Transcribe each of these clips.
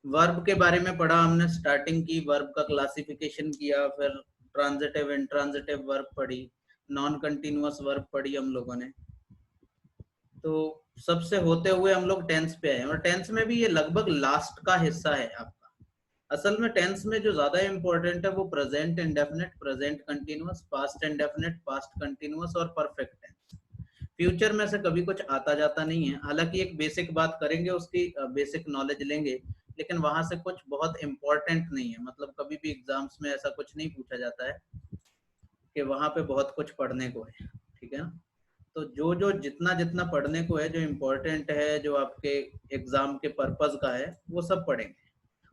Verb के बारे में पढ़ा हमने, स्टार्टिंग की, वर्ब का क्लासिफिकेशन किया, फिर ट्रांजिटिव इंट्रांजिटिव वर्ब पढ़ी, नॉन कंटिन्यूअस वर्ब पढ़ी हम लोगों ने। तो सबसे होते हुए हम लोग टेंस पे आए, और टेंस में भी ये लगभग लास्ट का हिस्सा है आपका। असल में टेंस में जो ज्यादा इंपॉर्टेंट है वो present indefinite, present continuous, past indefinite, past continuous और परफेक्ट टेंस। फ्यूचर में से कभी कुछ आता जाता नहीं है, हालांकि एक बेसिक बात करेंगे, उसकी बेसिक नॉलेज लेंगे, लेकिन वहां से कुछ बहुत इंपॉर्टेंट नहीं है। मतलब कभी भी एग्जाम्स में ऐसा कुछ नहीं पूछा जाता है कि वहां पे बहुत कुछ पढ़ने को है, ठीक है ना। तो जो जो जितना जितना पढ़ने को है, जो इम्पोर्टेंट है, जो आपके एग्जाम के पर्पज का है, वो सब पढ़ेंगे,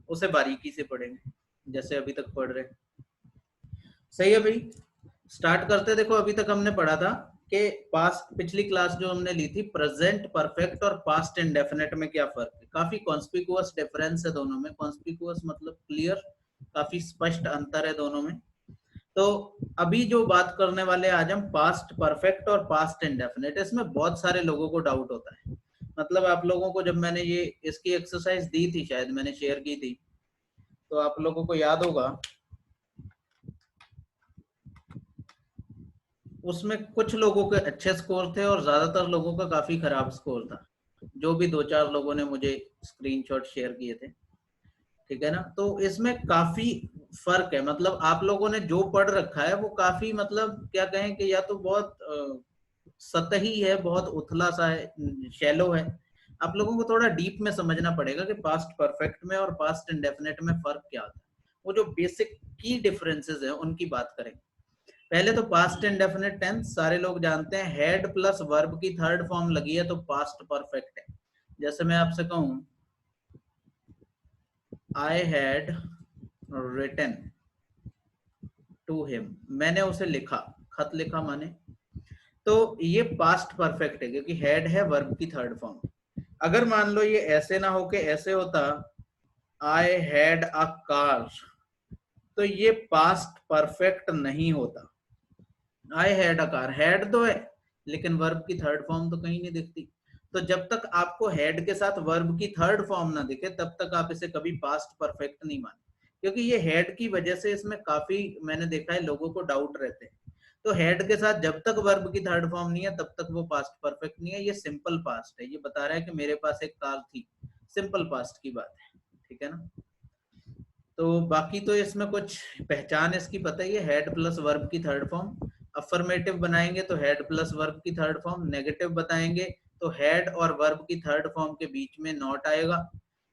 उसे बारीकी से पढ़ेंगे जैसे अभी तक पढ़ रहे हैं। सही है भाई, स्टार्ट करते। देखो अभी तक हमने पढ़ा था कि पास्ट, पिछली क्लास जो हमने ली थी, प्रेजेंट परफेक्ट और पास्ट इंडेफिनिट में क्या फर्क है। काफी कॉन्स्पिकुअस डिफरेंस है दोनों में। कॉन्स्पिकुअस मतलब क्लियर, काफी स्पष्ट अंतर है दोनों में। तो अभी जो बात करने वाले आज हम, पास्ट परफेक्ट और पास्ट इंडेफिनिट, इसमें बहुत सारे लोगों को डाउट होता है। मतलब आप लोगों को जब मैंने ये इसकी एक्सरसाइज दी थी, शायद मैंने शेयर की थी, तो आप लोगों को याद होगा, उसमें कुछ लोगों के अच्छे स्कोर थे और ज्यादातर लोगों का काफी खराब स्कोर था। जो भी 2-4 लोगों ने मुझे स्क्रीनशॉट शेयर किए थे, ठीक है ना। तो इसमें काफी फर्क है। मतलब आप लोगों ने जो पढ़ रखा है वो काफी, मतलब क्या कहें कि या तो बहुत सतही है, बहुत उथला सा है, शैलो है। आप लोगों को थोड़ा डीप में समझना पड़ेगा कि पास्ट परफेक्ट में और पास्ट इंडेफिनिट में फर्क क्या होता है। वो जो बेसिक की डिफरेंसेस है उनकी बात करें। पहले तो पास्ट इंडेफिनिट टेंस सारे लोग जानते हैं, हैड प्लस वर्ब की थर्ड फॉर्म लगी है तो पास्ट परफेक्ट है। जैसे मैं आपसे कहूं, I had written to him, मैंने उसे लिखा, खत लिखा माने, तो ये पास्ट परफेक्ट है क्योंकि हैड है वर्ब की थर्ड फॉर्म। अगर मान लो ये ऐसे ना हो के ऐसे होता, आई हैड अ कार, तो ये पास्ट परफेक्ट नहीं होता। I had a car, had तो है लेकिन वर्ब की थर्ड फॉर्म तो कहीं नहीं दिखती। तो जब तक आपको हैड के साथ वर्ब की थर्ड फॉर्म ना दिखे तब तक आप इसे कभी पास्ट परफेक्ट नहीं माने, क्योंकि ये हैड की वजह से इसमें काफी, मैंने देखा है, लोगों को डाउट रहते हैं। तो हेड के साथ जब तक वर्ब की थर्ड फॉर्म नहीं है तब तक वो पास्ट परफेक्ट नहीं है। ये सिंपल पास्ट है, ये बता रहा है कि मेरे पास एक कार थी, सिंपल पास्ट की बात है, ठीक है ना। तो बाकी तो इसमें कुछ पहचान इसकी पता ही है, हेड प्लस वर्ब की थर्ड फॉर्म। अफर्मेटिव बनाएंगे तो हेड प्लस वर्ब की थर्ड फॉर्म, नेगेटिव बताएंगे तो हेड और वर्ब की थर्ड फॉर्म के बीच में नॉट आएगा,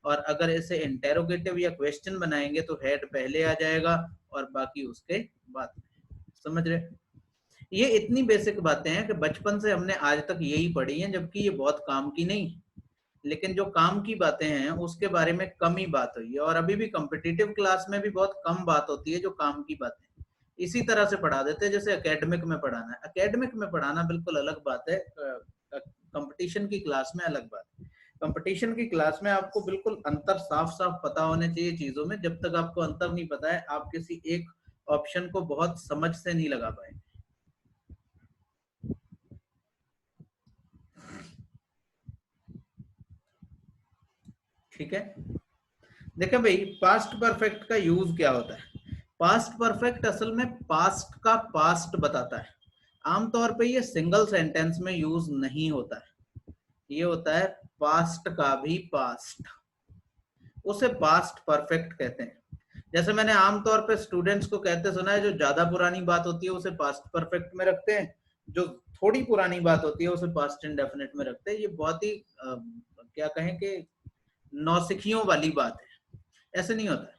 और अगर इसे इंटेरोगेटिव या क्वेश्चन बनाएंगे तो हेड पहले आ जाएगा और बाकी उसके बाद में। समझ रहे। ये इतनी बेसिक बातें हैं कि बचपन से हमने आज तक यही पढ़ी हैं, जबकि ये बहुत काम की नहीं। लेकिन जो काम की बातें हैं उसके बारे में कम ही बात हुई है, और अभी भी कॉम्पिटिटिव क्लास में भी बहुत कम बात होती है जो काम की बातें। इसी तरह से पढ़ा देते हैं जैसे एकेडमिक में पढ़ाना है। एकेडमिक में पढ़ाना बिल्कुल अलग बात है, कंपटीशन की क्लास में अलग बात है। कंपटीशन की क्लास में आपको बिल्कुल अंतर साफ साफ पता होने चाहिए चीजों में। जब तक आपको अंतर नहीं पता है आप किसी एक ऑप्शन को बहुत समझ से नहीं लगा पाए, ठीक है। देखो भाई, पास्ट परफेक्ट का यूज क्या होता है। पास्ट परफेक्ट असल में पास्ट का पास्ट बताता है। आमतौर पे ये सिंगल सेंटेंस में यूज नहीं होता है, ये होता है पास्ट का भी पास्ट, उसे पास्ट परफेक्ट कहते हैं। जैसे मैंने आमतौर पे स्टूडेंट्स को कहते सुना है, जो ज्यादा पुरानी बात होती है उसे पास्ट परफेक्ट में रखते हैं, जो थोड़ी पुरानी बात होती है उसे पास्ट इंडेफिनिट में रखते हैं। ये बहुत ही क्या कहें कि नौसिखियों वाली बात है, ऐसे नहीं होता है।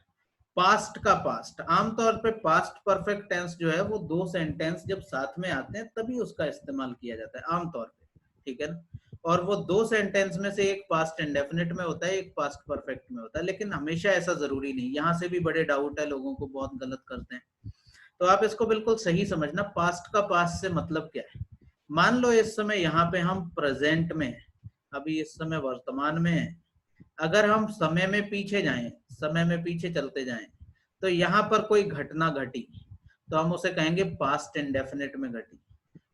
पास्ट का पास्ट, आमतौर पे पास्ट परफेक्ट टेंस जो है वो दो सेंटेंस जब साथ में आते हैं तभी उसका इस्तेमाल किया जाता है आमतौर पे, ठीक है ना। और वो दो सेंटेंस में से एक पास्ट इंडेफिनिट में होता है, एक पास्ट परफेक्ट में होता है, लेकिन हमेशा ऐसा जरूरी नहीं। यहाँ से भी बड़े डाउट है, लोगों को बहुत गलत करते हैं। तो आप इसको बिल्कुल सही समझना, पास्ट का पास्ट से मतलब क्या है। मान लो इस समय यहाँ पे हम प्रेजेंट में हैं, अभी इस समय वर्तमान में है। अगर हम समय में पीछे जाएं, समय में पीछे चलते जाएं, तो यहाँ पर कोई घटना घटी तो हम उसे कहेंगे पास्ट इंडेफिनिट में घटी।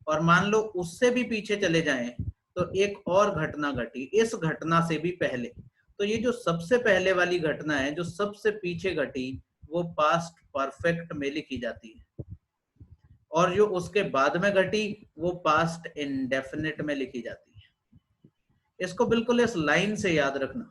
और मान लो उससे भी पीछे चले जाएं तो एक और घटना घटी इस घटना से भी पहले, तो ये जो सबसे पहले वाली घटना है, जो सबसे पीछे घटी, वो पास्ट परफेक्ट में लिखी जाती है, और जो उसके बाद में घटी वो पास्ट इंडेफिनिट में लिखी जाती है। इसको बिल्कुल इस लाइन से याद रखना,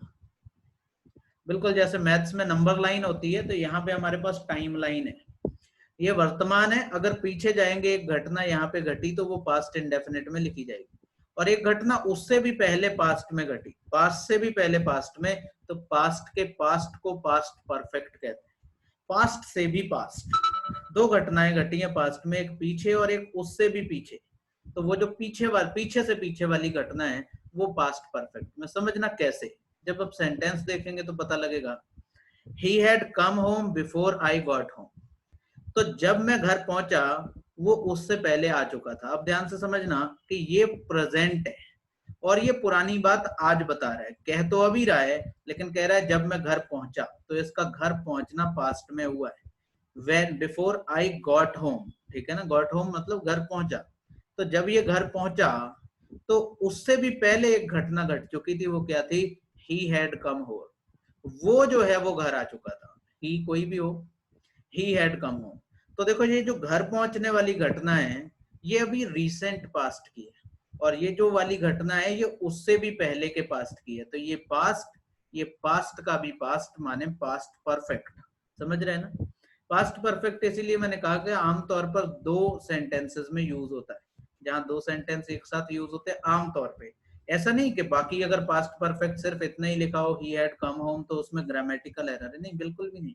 बिल्कुल जैसे मैथ्स में नंबर लाइन होती है, तो यहाँ पे हमारे पास टाइम लाइन है। ये वर्तमान है, अगर पीछे जाएंगे एक घटना यहाँ पे घटी तो वो पास्ट इंडेफिनिट में लिखी जाएगी, और एक घटना उससे भी पहले पास्ट में घटी, पास्ट से भी पहले पास्ट में, तो पास्ट के पास्ट को पास्ट परफेक्ट कहते हैं। पास्ट से भी पास्ट, दो घटनाएं घटी हैं पास्ट में, एक पीछे और एक उससे भी पीछे, तो वो जो पीछे से पीछे वाली घटना है वो पास्ट परफेक्ट में। समझना कैसे, जब आप सेंटेंस देखेंगे तो पता लगेगा। He had come home before I got home, तो जब मैं घर पहुंचा वो उससे पहले आ चुका था। अब ध्यान से समझना कि ये प्रेजेंट है और ये पुरानी बात आज बता रहा है, कह तो अभी रहा है लेकिन कह रहा है जब मैं घर पहुंचा, तो इसका घर पहुंचना पास्ट में हुआ है। when before I got home, ठीक है ना, got home मतलब घर पहुंचा, तो जब ये घर पहुंचा तो उससे भी पहले एक घटना घट चुकी थी, वो क्या थी? he had come home, वो जो है वो घर आ चुका था। he कोई भी हो, he had come home। तो देखो ये जो घर पहुंचने वाली घटना है ये अभी रिसेंट पास्ट की है, और ये जो वाली घटना है ये उससे भी पहले के पास्ट की है, तो ये पास्ट, ये पास्ट का भी पास्ट माने पास्ट परफेक्ट। समझ रहे हैं ना? पास्ट परफेक्ट इसीलिए मैंने कहा कि आमतौर पर दो सेंटेंसेस में यूज होता है, जहां दो सेंटेंस एक साथ यूज होते हैं आमतौर पे। ऐसा नहीं कि बाकी अगर पास्ट परफेक्ट सिर्फ इतना ही लिखा हो, ही हैड कम होम, तो उसमें ग्रामेटिकल एरर है, नहीं, बिल्कुल भी नहीं।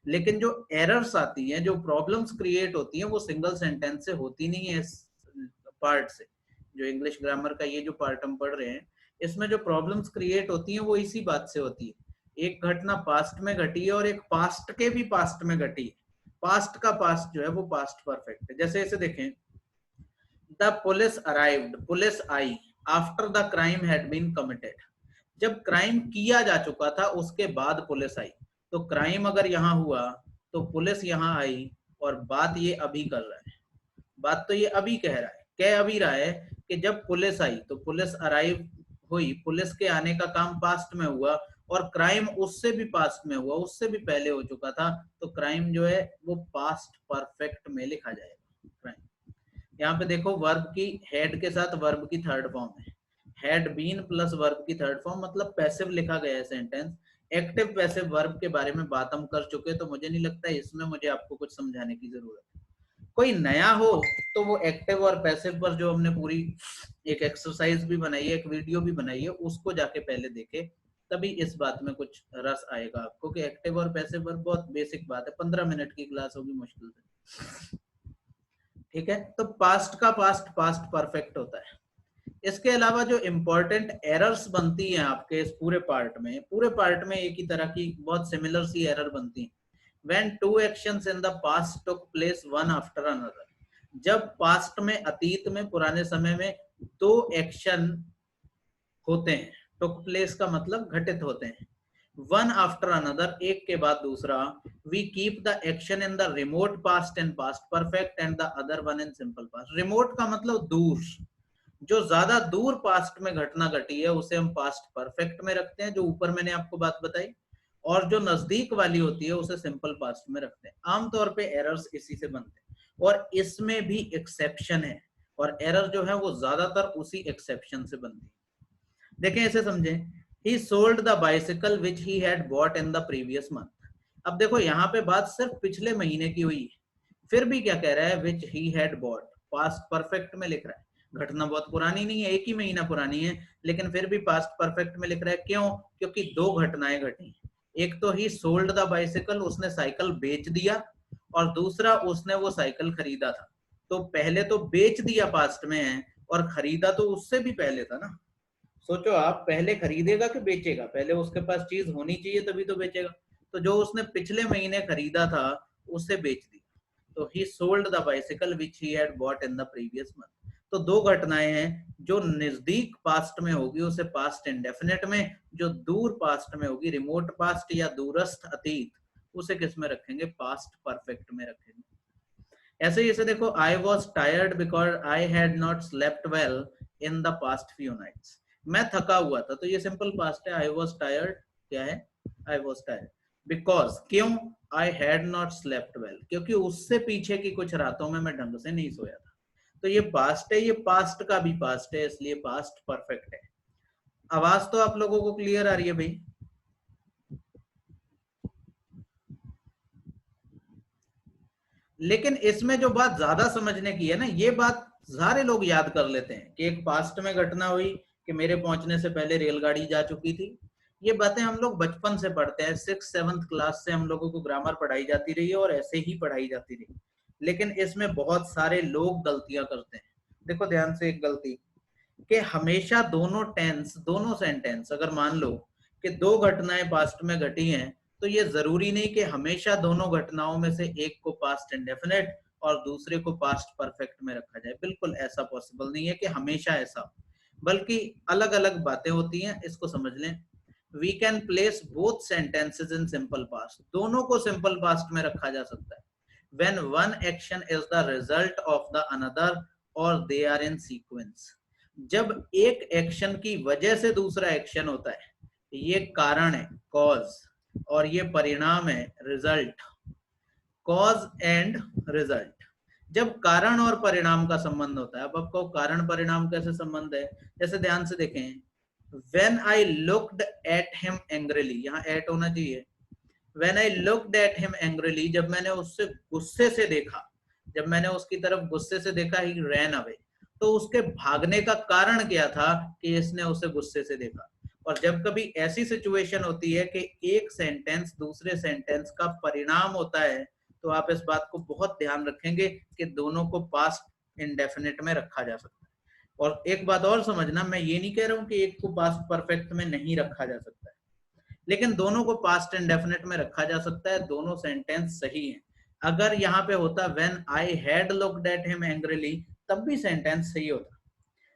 लेकिन जो एरर्स आती हैं, जो प्रॉब्लम्स क्रिएट होती हैं, वो सिंगल सेंटेंस से होती नहीं है। इस पार्ट से, जो इंग्लिश ग्रामर का ये जो पार्ट हम पढ़ रहे हैं, इसमें जो प्रॉब्लम्स क्रिएट होती हैं वो इसी बात से होती है। एक घटना पास्ट में घटी है और एक पास्ट के भी पास्ट में घटी है। पास्ट का पास्ट जो है वो पास्ट परफेक्ट है। जैसे इसे देखें, द पुलिस अराइव्ड, पुलिस आई after the crime had been committed, जब क्राइम किया जा चुका था उसके बाद पुलिस आई। तो क्राइम अगर यहाँ हुआ तो पुलिस यहाँ आई, और बात ये अभी कर रहा है, बात तो ये अभी कह रहा है, कह अभी रहा है कि जब पुलिस आई, तो पुलिस अराइव हुई, पुलिस के आने का काम पास्ट में हुआ, और क्राइम उससे भी पास्ट में हुआ, उससे भी पहले हो चुका था, तो क्राइम जो है वो पास्ट परफेक्ट में लिखा जाएगा। क्राइम, यहाँ पे देखो वर्ब की हेड के साथ वर्ब की थर्ड फॉर्म है, हैड बीन प्लस वर्ब की थर्ड फॉर्म, मतलब पैसिव लिखा गया है सेंटेंस। एक्टिव पैसिव वर्ब के बारे में बात हम कर चुके, तो मुझे नहीं लगता इसमें मुझे आपको कुछ समझाने की जरूरत है। कोई नया हो तो वो एक्टिव और पैसिव पर जो हमने पूरी एक एक्सरसाइज भी बनाई है, एक वीडियो भी बनाई है, उसको जाके पहले देखे, तभी इस बात में कुछ रस आएगा आपको कि एक्टिव और पैसिव वर्ब बहुत बेसिक बात है, 15 मिनट की क्लास होगी मुश्किल से। ठीक है, तो पास्ट का पास्ट पास्ट परफेक्ट होता है। इसके अलावा जो इंपॉर्टेंट एरर्स बनती हैं आपके इस पूरे पार्ट में एक ही तरह की बहुत सिमिलर सी एरर बनती है। When two actions in the past took place one after another, जब पास्ट में, अतीत में, पुराने समय में दो एक्शन होते हैं, took place का मतलब घटित होते हैं, one after another एक के बाद दूसरा, we keep the action in the remote past and past perfect and the other one in simple past। remote का मतलब दूर, जो ज्यादा दूर पास्ट में घटना घटी है उसे हम पास्ट परफेक्ट में रखते हैं, जो ऊपर मैंने आपको बात बताई, और जो नजदीक वाली होती है उसे सिंपल पास्ट में रखते हैं। आमतौर पे एरर्स इसी से बनते हैं, और इसमें भी एक्सेप्शन है, और एरर जो है वो ज्यादातर उसी एक्सेप्शन से बनती है। देखें, इसे समझें, he sold the bicycle which he had bought in the previous month। अब देखो यहाँ पे बात सिर्फ पिछले महीने की हुई है, फिर भी क्या कह रहा है? which he had bought, past perfect में लिख रहा है। घटना बहुत पुरानी नहीं है, एक ही महीना पुरानी है, लेकिन फिर भी पास्ट परफेक्ट में लिख रहा है। क्यों? क्योंकि दो घटनाएं घटी। एक तो ही सोल्ड द बाइसिकल, उसने साइकिल बेच दिया, और दूसरा उसने वो साइकिल खरीदा था। तो पहले तो बेच दिया पास्ट में है, और खरीदा तो उससे भी पहले था ना। सोचो आप, पहले खरीदेगा कि बेचेगा? पहले उसके पास चीज होनी चाहिए तभी तो बेचेगा। तो जो उसने पिछले महीने खरीदा था उसे बेच दिया, तो ही sold the bicycle which he had bought in the previous month. तो दो घटनाएं हैं, जो नजदीक पास्ट में होगी उसे पास्ट इंडेफिनिट में, जो दूर पास्ट में होगी, रिमोट पास्ट या दूरस्थ अतीत, उसे किस में रखेंगे? पास्ट परफेक्ट में रखेंगे। ऐसे ही इसे देखो, I was tired because I had not slept well in the past few nights. मैं थका हुआ था, तो ये सिंपल पास्ट है। आई वॉज टायर्ड क्या है, आई वॉज टायर्ड। बिकॉज क्यों, आई हैड नॉट स्लेप्ट वेल, क्योंकि उससे पीछे की कुछ रातों में मैं ढंग से नहीं सोया था। तो ये पास्ट है, ये पास्ट का भी पास्ट है, इसलिए पास्ट परफेक्ट है। आवाज तो आप लोगों को क्लियर आ रही है भाई? लेकिन इसमें जो बात ज्यादा समझने की है ना, ये बात सारे लोग याद कर लेते हैं कि एक पास्ट में घटना हुई कि मेरे पहुंचने से पहले रेलगाड़ी जा चुकी थी। ये बातें हम लोग बचपन से पढ़ते हैं, 6th-7th क्लास से हम लोगों को ग्रामर पढ़ाई जाती रही है और ऐसे ही पढ़ाई जाती रही। लेकिन इसमें बहुत सारे लोग गलतियां करते हैं। देखो ध्यान से, एक गलती कि हमेशा दोनों टेंस, दोनों सेंटेंस, अगर मान लो कि दो घटनाएं पास्ट में घटी हैं, तो ये जरूरी नहीं कि हमेशा दोनों घटनाओं में से एक को पास्ट इंडेफिनिट और दूसरे को पास्ट परफेक्ट में रखा जाए। बिल्कुल ऐसा पॉसिबल नहीं है कि हमेशा ऐसा, बल्कि अलग अलग बातें होती हैं, इसको समझ लें। We can place both sentences in simple past, दोनों को सिंपल पास्ट में रखा जा सकता है। when one action is the result of the another or they are in sequence, जब एक एक्शन की वजह से दूसरा एक्शन होता है, ये कारण है कॉज, और ये परिणाम है रिजल्ट, कॉज एंड रिजल्ट। जब कारण और परिणाम का संबंध होता है, अब आपको कारण परिणाम कैसे संबंध है, जैसे ध्यान से देखें, when I looked at him angrily, यहाँ at होना चाहिए, when I looked at him angrily, जब मैंने उससे गुस्से से देखा, जब मैंने उसकी तरफ गुस्से से देखा, he ran away, तो उसके भागने का कारण क्या था कि इसने उसे गुस्से से देखा। और जब कभी ऐसी सिचुएशन होती है कि एक सेंटेंस दूसरे सेंटेंस का परिणाम होता है, तो आप इस बात को बहुत ध्यान रखेंगे कि दोनों को पास्ट इंडेफिनिट में रखा जा सकता है। और एक बात और समझना, मैं ये नहीं कह रहा हूं कि एक को पास्ट परफेक्ट में नहीं रखा जा सकता है, लेकिन दोनों को पास्ट इंडेफिनिट में रखा जा सकता है, दोनों सेंटेंस सही हैं। अगर यहाँ पे होता when I had looked at him angrily, तब भी सेंटेंस सही होता,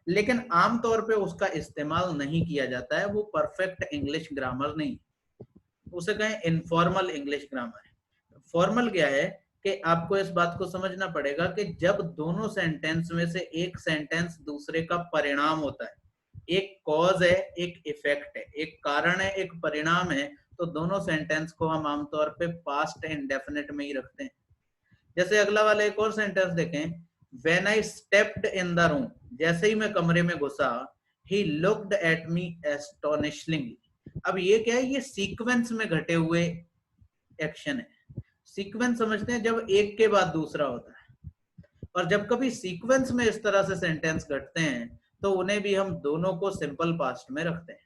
लेकिन आमतौर पे उसका इस्तेमाल नहीं किया जाता है। वो परफेक्ट इंग्लिश ग्रामर नहीं, उसे कहें इनफॉर्मल इंग्लिश ग्रामर है। फॉर्मल क्या है कि आपको इस बात को समझना पड़ेगा कि जब दोनों सेंटेंस में से एक सेंटेंस दूसरे का परिणाम होता है, एक कॉज है एक इफेक्ट है, एक कारण है एक परिणाम है, तो दोनों सेंटेंस को हम आमतौर पे पास्ट इंडेफिनिट में ही रखते हैं। जैसे अगला वाला एक और सेंटेंस देखें, when I stepped in the room, जैसे ही मैं कमरे में घुसा, ही लुक्ड एट मी एस्टोनिशिंगली। अब ये क्या है, ये सीक्वेंस में घटे हुए एक्शन है। सीक्वेंस समझते हैं जब एक के बाद दूसरा होता है, और जब कभी सीक्वेंस में इस तरह से सेंटेंस घटते हैं तो उन्हें भी हम दोनों को सिंपल पास्ट में रखते हैं।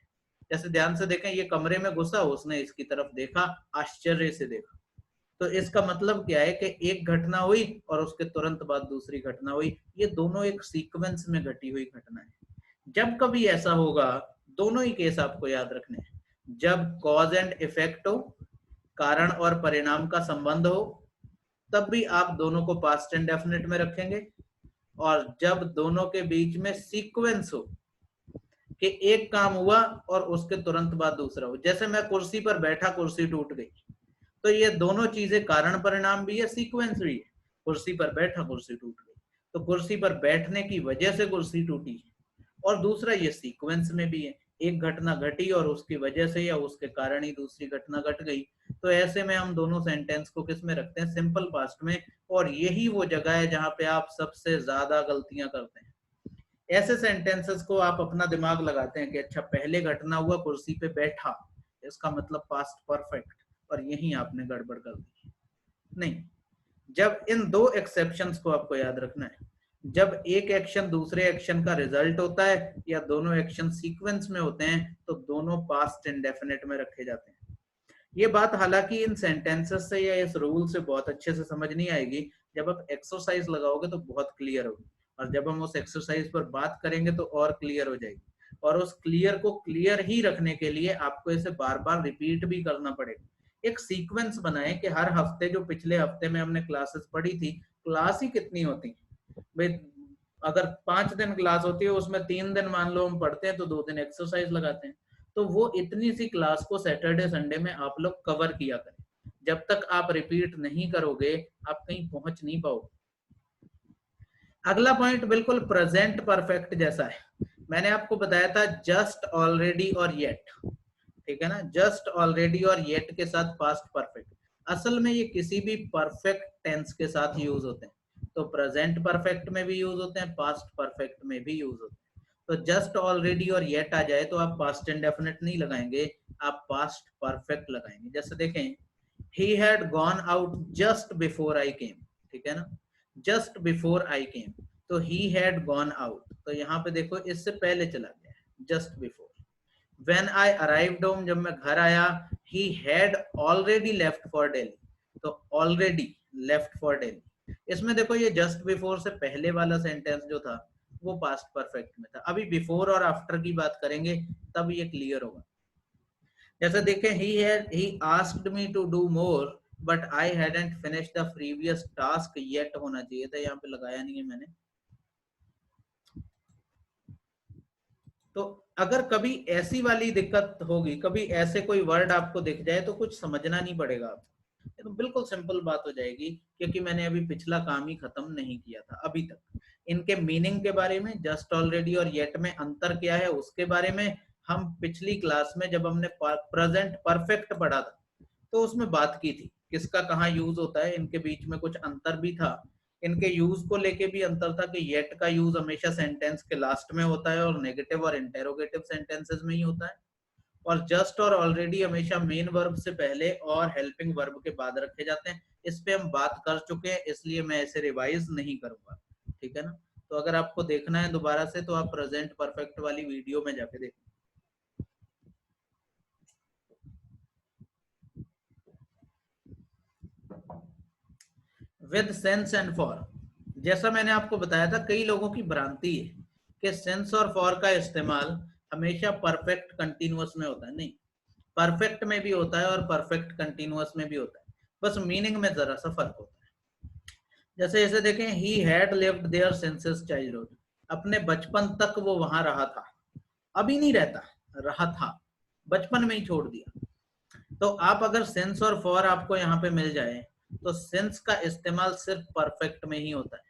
जैसे ध्यान से देखें, ये कमरे में घुसा, उसने इसकी तरफ देखा, आश्चर्य से देखा, तो इसका मतलब क्या है कि एक घटना हुई और उसके तुरंत बाद दूसरी घटना हुई, ये दोनों एक सीक्वेंस में घटी हुई घटना है। जब कभी ऐसा होगा, दोनों ही केस आपको याद रखने हैं, जब कॉज एंड इफेक्ट हो, कारण और परिणाम का संबंध हो, तब भी आप दोनों को पास्ट इंडेफिनिट में रखेंगे। और जब दोनों के बीच में सीक्वेंस हो कि एक काम हुआ और उसके तुरंत बाद दूसरा हो, जैसे मैं कुर्सी पर बैठा, कुर्सी टूट गई, तो ये दोनों चीजें कारण परिणाम भी है, सीक्वेंस भी है। कुर्सी पर बैठा, कुर्सी टूट गई, तो कुर्सी पर बैठने की वजह से कुर्सी टूटी है, और दूसरा ये सीक्वेंस में भी है, एक घटना घटी और उसकी वजह से या उसके कारण ही दूसरी घटना घट गई। तो ऐसे में हम दोनों सेंटेंस को किस में रखते हैं, सिंपल पास्ट में। और यही वो जगह है जहां पे आप सबसे ज्यादा गलतियां करते हैं। ऐसे सेंटेंसेस को आप अपना दिमाग लगाते हैं कि अच्छा पहले घटना हुआ, कुर्सी पे बैठा, इसका मतलब पास्ट परफेक्ट, और यही आपने गड़बड़ कर दी। नहीं, जब इन दो एक्सेप्शंस को आपको याद रखना है, जब एक एक्शन दूसरे एक्शन का रिजल्ट होता है या दोनों एक्शन सीक्वेंस में होते हैं, तो दोनों पास्ट इंडेफिनिट में रखे जाते हैं। ये बात हालांकि इन सेंटेंसेस से या इस रूल से बहुत अच्छे से समझ नहीं आएगी, जब आप एक्सरसाइज लगाओगे तो बहुत क्लियर होगी, और जब हम उस एक्सरसाइज पर बात करेंगे तो और क्लियर हो जाएगी। और उस क्लियर को क्लियर ही रखने के लिए आपको इसे बार बार रिपीट भी करना पड़ेगा। एक सीक्वेंस बनाए कि हर हफ्ते, जो पिछले हफ्ते में हमने क्लासेस पढ़ी थी, क्लास ही कितनी होती भाई, अगर 5 दिन क्लास होती है, उसमें 3 दिन मान लो हम पढ़ते हैं, तो 2 दिन एक्सरसाइज लगाते हैं, तो वो इतनी सी क्लास को सैटरडे संडे में आप लोग कवर किया करें। जब तक आप रिपीट नहीं करोगे, आप कहीं पहुंच नहीं पाओगे। अगला पॉइंट बिल्कुल प्रेजेंट परफेक्ट जैसा है। मैंने आपको बताया था जस्ट, ऑलरेडी और येट, ठीक है ना, जस्ट, ऑलरेडी और येट के साथ पास्ट परफेक्ट। असल में ये किसी भी परफेक्ट टेंस के साथ यूज होते हैं, तो प्रेजेंट परफेक्ट में भी यूज होते हैं, पास्ट परफेक्ट में भी यूज होते हैं। तो जस्ट, ऑलरेडी और येट आ जाए तो आप पास्ट इंडेफिनिट नहीं लगाएंगे, आप पास्ट परफेक्ट लगाएंगे। जैसे देखें, he had gone out just before I came, ठीक है ना, just before I came, तो he had gone out, तो यहाँ पे देखो इससे पहले चला गया है, just before। when I arrived home, जब मैं घर आया, he had already left for Delhi, तो already left for Delhi। इसमें देखो ये just before से पहले वाला सेंटेंस जो था वो पास्ट परफेक्ट में था। अभी बिफोर और आफ्टर की बात करेंगे तब ये क्लियर होगा। जैसे देखें, he asked me to do more but I hadn't finished the previous task yet होना चाहिए था, यहाँ पे लगाया नहीं है मैंने। तो अगर कभी ऐसी वाली दिक्कत होगी, कभी ऐसे कोई वर्ड आपको दिख जाए तो कुछ समझना नहीं पड़ेगा आपको, ये तो बिल्कुल सिंपल बात हो जाएगी, क्योंकि मैंने अभी पिछला काम ही खत्म नहीं किया था अभी तक। इनके मीनिंग के बारे में, जस्ट, ऑलरेडी और येट में अंतर क्या है उसके बारे में हम पिछली क्लास में जब हमने प्रेजेंट परफेक्ट पढ़ा था तो उसमें बात की थी, किसका कहाँ यूज होता है, इनके बीच में कुछ अंतर भी था। इनके यूज को लेके भी अंतर था कि येट का यूज हमेशा सेंटेंस के लास्ट में होता है और नेगेटिव और इंटेरोगेटिव सेंटेंसेस में ही होता है, और जस्ट और ऑलरेडी हमेशा मेन वर्ब से पहले और हेल्पिंग वर्ब के बाद रखे जाते हैं। इस पे हम बात कर चुके हैं, इसलिए मैं इसे रिवाइज नहीं करूंगा, ठीक है ना। तो अगर आपको देखना है दोबारा से तो आप प्रेजेंट परफेक्ट वाली वीडियो में जाके देखें। विद सेंस एंड फॉर, जैसा मैंने आपको बताया था, कई लोगों की भ्रांति है कि सेंस और फॉर का इस्तेमाल हमेशा परफेक्ट कंटिन्यूअस में होता है। नहीं, परफेक्ट में भी होता है और परफेक्ट कंटिन्यूअस में भी होता है, बस मीनिंग में जरा सा फर्क होता है। जैसे ऐसे देखें, he had lived there since his childhood, अपने बचपन तक वो वहां रहा था, अभी नहीं रहता, रहा था, बचपन में ही छोड़ दिया। तो आप अगर सेंस और फॉर आपको यहाँ पे मिल जाए तो सेंस का इस्तेमाल सिर्फ परफेक्ट में ही होता है,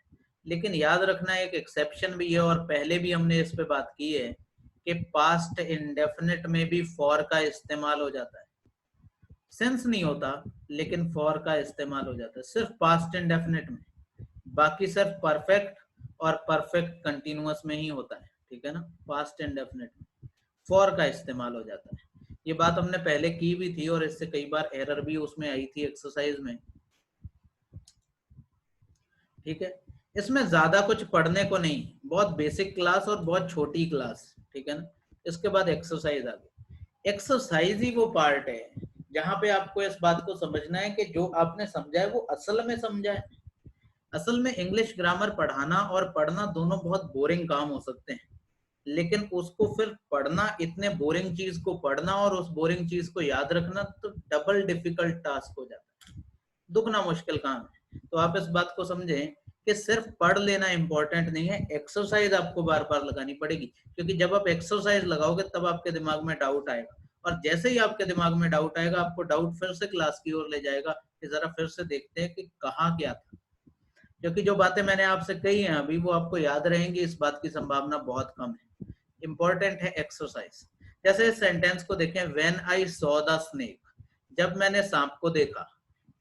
लेकिन याद रखना एक एक्सेप्शन भी है, और पहले भी हमने इस पे बात की है कि पास्ट इंडेफिनिट में भी फॉर का इस्तेमाल हो जाता है। सेंस नहीं होता लेकिन फॉर का इस्तेमाल हो जाता है सिर्फ पास्ट इंडेफिनिट में, बाकी सिर्फ परफेक्ट और परफेक्ट कंटिन्यूअस में ही होता है, ठीक है ना। पास्ट इंडेफिनिट में फॉर का इस्तेमाल हो जाता है, ये बात हमने पहले की भी थी और इससे कई बार एरर भी उसमें आई थी एक्सरसाइज में, ठीक है। इसमें ज्यादा कुछ पढ़ने को नहीं, बहुत बेसिक क्लास और बहुत छोटी क्लास, ठीक है ना। इसके बाद एक्सरसाइज आ गई। एक्सरसाइज ही वो पार्ट है जहां पे आपको इस बात को समझना है कि जो आपने समझा है वो असल में समझा है। असल में इंग्लिश ग्रामर पढ़ाना और पढ़ना दोनों बहुत बोरिंग काम हो सकते हैं, लेकिन उसको फिर पढ़ना, इतने बोरिंग चीज को पढ़ना और उस बोरिंग चीज को याद रखना तो डबल डिफिकल्ट टास्क हो जाता है, दुगना मुश्किल काम है। तो आप इस बात को समझें कि सिर्फ पढ़ लेना इंपॉर्टेंट नहीं है, एक्सरसाइज आपको बार बार लगानी पड़ेगी, क्योंकि जब आप एक्सरसाइज लगाओगे तब आपके दिमाग में डाउट आएगा, और जैसे ही आपके दिमाग में डाउट आएगा आपको डाउट फिर से क्लास की ओर ले जाएगा कि जरा फिर से देखते हैं कि कहाँ क्या था, क्योंकि जो बातें मैंने आपसे कही हैं अभी वो आपको याद रहेंगी, इस बात की संभावना बहुत कम है। इंपॉर्टेंट है एक्सरसाइज। जैसे इस सेंटेंस को देखें, when I saw the snake, जब मैंने सांप को देखा,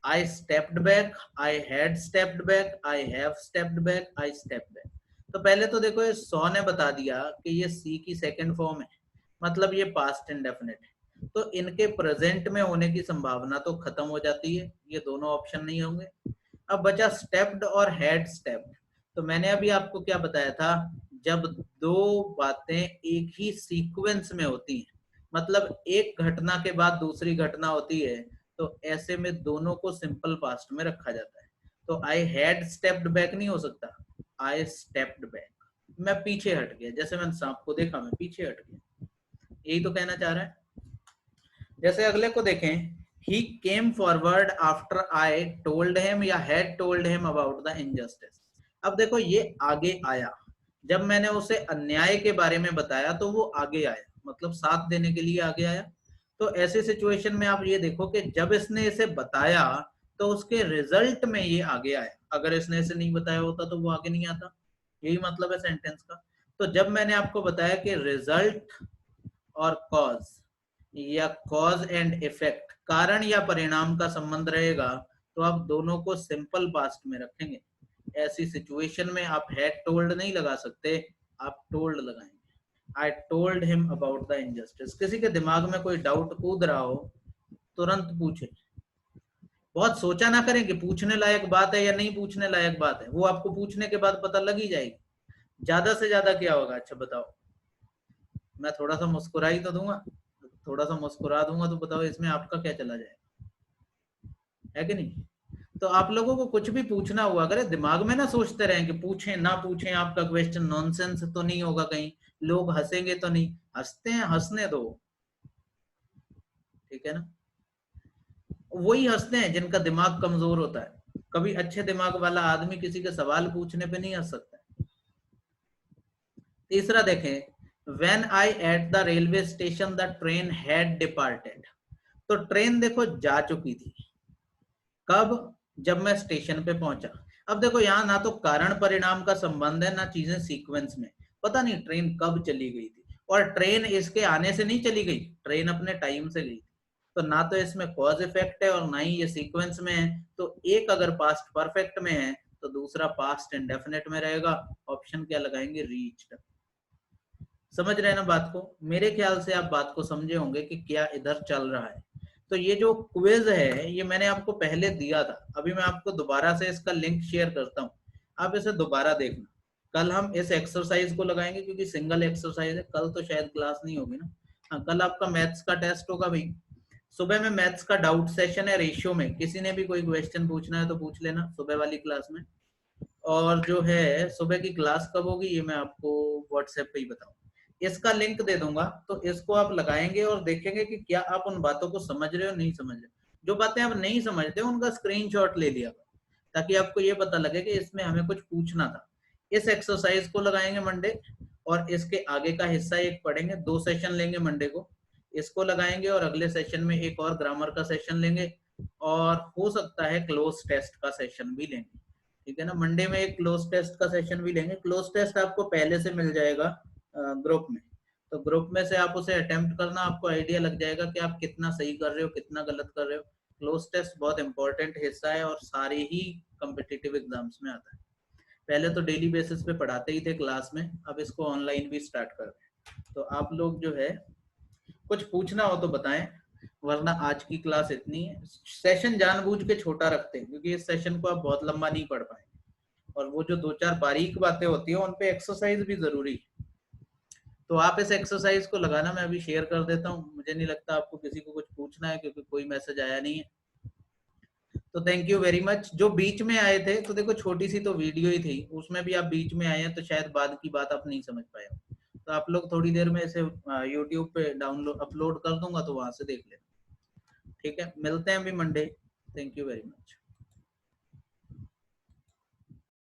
I stepped back, I had stepped back, I have stepped back, I stepped back. तो पहले तो देखो ये सॉ ने बता दिया कि ये सी की सेकंड फॉर्म है, मतलब ये पास्ट इंडेफिनिट है, तो इनके प्रेजेंट में होने की संभावना तो खत्म हो जाती है, ये दोनों ऑप्शन नहीं होंगे। अब बचा स्टेप्ड और हैड स्टेप्ड, तो मैंने अभी आपको क्या बताया था, जब दो बातें एक ही सीक्वेंस में होती हैं, मतलब एक घटना के बाद दूसरी घटना होती है, तो ऐसे में दोनों को सिंपल पास्ट में रखा जाता है। तो आई हैड स्टेप्ड बैक नहीं हो सकता, आई स्टेप्ड बैक, मैं पीछे हट गया, जैसे मैंने सांप को देखा मैं पीछे हट गया, यही तो कहना चाह रहा है। जैसे अगले को देखें, he came forward after I told him या had told him about the injustice। अब देखो ये आगे आया, जब मैंने उसे अन्याय के बारे में बताया तो वो आगे आया, मतलब साथ देने के लिए आगे आया। तो ऐसे सिचुएशन में आप ये देखो कि जब इसने इसे बताया तो उसके रिजल्ट में ये आगे आया, अगर इसने इसे नहीं बताया होता तो वो आगे नहीं आता, यही मतलब है सेंटेंस का। तो जब मैंने आपको बताया कि रिजल्ट और कॉज या कॉज एंड इफेक्ट, कारण या परिणाम का संबंध रहेगा, तो आप दोनों को सिंपल पास्ट में रखेंगे। ऐसी सिचुएशन में आप हैड टोल्ड नहीं लगा सकते, आप टोल्ड लगाएंगे। I told him about the injustice. किसी के दिमाग में कोई डाउट कूद रहा हो, तुरंत पूछे। बहुत सोचा ना करें कि पूछने लायक बात है या नहीं पूछने लायक बात है, वो आपको पूछने के बाद पता लग ही जाएगी। ज्यादा से ज्यादा क्या होगा, अच्छा बताओ, मैं थोड़ा सा मुस्कुरा ही तो दूंगा, थोड़ा सा मुस्कुरा दूंगा, तो बताओ इसमें आपका क्या चला जाएगा, है कि नहीं? तो आप लोगों को कुछ भी पूछना हुआ, अगर दिमाग में ना सोचते रहें कि पूछें ना पूछें, आपका क्वेश्चन नॉनसेंस तो नहीं होगा, कहीं लोग हंसेंगे तो नहीं। हंसते हैं, हंसने दो, ठीक है ना। वही हंसते हैं जिनका दिमाग कमजोर होता है। कभी अच्छे दिमाग वाला आदमी किसी के सवाल पूछने पे नहीं हंस सकता। तीसरा देखें, when I at the railway station the train had departed. तो ट्रेन देखो जा चुकी थी, कब? जब मैं स्टेशन पे पहुंचा। अब देखो यहाँ ना तो कारण परिणाम का संबंध है, ना चीजें सीक्वेंस में। पता नहीं ट्रेन कब चली गई थी, और ट्रेन इसके आने से नहीं चली गई, ट्रेन अपने टाइम से गई। तो ना तो इसमें कॉज इफेक्ट है और ना ही ये सीक्वेंस में है। तो एक अगर पास्ट परफेक्ट में है तो दूसरा पास्ट इंडेफिनिट में रहेगा। ऑप्शन क्या लगाएंगे, रीच्ड। समझ रहे हैं ना बात को? मेरे ख्याल से आप बात को समझे होंगे कि क्या इधर चल रहा है। तो ये जो क्विज है ये मैंने आपको पहले दिया था, अभी मैं आपको दोबारा से इसका लिंक शेयर करता हूँ, आप इसे दोबारा देखना। कल हम इस एक्सरसाइज को लगाएंगे क्योंकि सिंगल एक्सरसाइज है, कल तो शायद क्लास नहीं होगी ना। हाँ, कल आपका मैथ्स का टेस्ट होगा भाई। सुबह में मैथ्स का डाउट सेशन है रेशियो में, किसी ने भी कोई क्वेश्चन पूछना है तो पूछ लेना सुबह वाली क्लास में। और जो है सुबह की क्लास कब होगी ये मैं आपको व्हाट्सएप पे ही बताऊंगा, इसका लिंक दे दूंगा। तो इसको आप लगाएंगे और देखेंगे कि क्या आप उन बातों को समझ रहे हो नहीं समझ रहे। जो बातें आप नहीं समझते उनका स्क्रीनशॉट ले लिया, ताकि आपको ये पता लगे कि इसमें हमें कुछ पूछना था। इस एक्सरसाइज को लगाएंगे मंडे, और इसके आगे का हिस्सा एक पढ़ेंगे, 2 सेशन लेंगे मंडे को, इसको लगाएंगे और अगले सेशन में एक और ग्रामर का सेशन लेंगे, और हो सकता है क्लोज टेस्ट का सेशन भी लेंगे। ठीक है ना, मंडे में एक क्लोज टेस्ट का सेशन भी लेंगे। क्लोज टेस्ट आपको पहले से मिल जाएगा ग्रुप में, तो ग्रुप में से आप उसे अटेम्प्ट करना, आपको आइडिया लग जाएगा कि आप कितना सही कर रहे हो कितना गलत कर रहे हो। क्लोज टेस्ट बहुत इंपॉर्टेंट हिस्सा है और सारे ही कॉम्पिटिटिव एग्जाम्स में आता है। पहले तो डेली बेसिस पे पढ़ाते ही थे क्लास में, अब इसको ऑनलाइन भी स्टार्ट कर रहे हैं। तो आप लोग जो है कुछ पूछना हो तो बताएं, वरना आज की क्लास इतनी है। सेशन जानबूझ के छोटा रखते हैं क्योंकि इस सेशन को आप बहुत लंबा नहीं पढ़ पाएंगे, और वो जो 2-4 बारीक बातें होती है उन पे एक्सरसाइज भी जरूरी है। तो आप इस एक्सरसाइज को लगाना, मैं अभी शेयर कर देता हूँ। मुझे नहीं लगता आपको किसी को कुछ पूछना है क्योंकि कोई मैसेज आया नहीं है। तो थैंक यू वेरी मच। जो बीच में आए थे, तो देखो छोटी सी तो वीडियो ही थी, उसमें भी आप बीच में आए हैं तो शायद बाद की बात आप नहीं समझ पाए हो। तो आप लोग थोड़ी देर में इसे यूट्यूब पे डाउनलोड अपलोड कर दूंगा तो वहां से देख लेना। ठीक है, मिलते हैं अभी Monday. Thank you very much.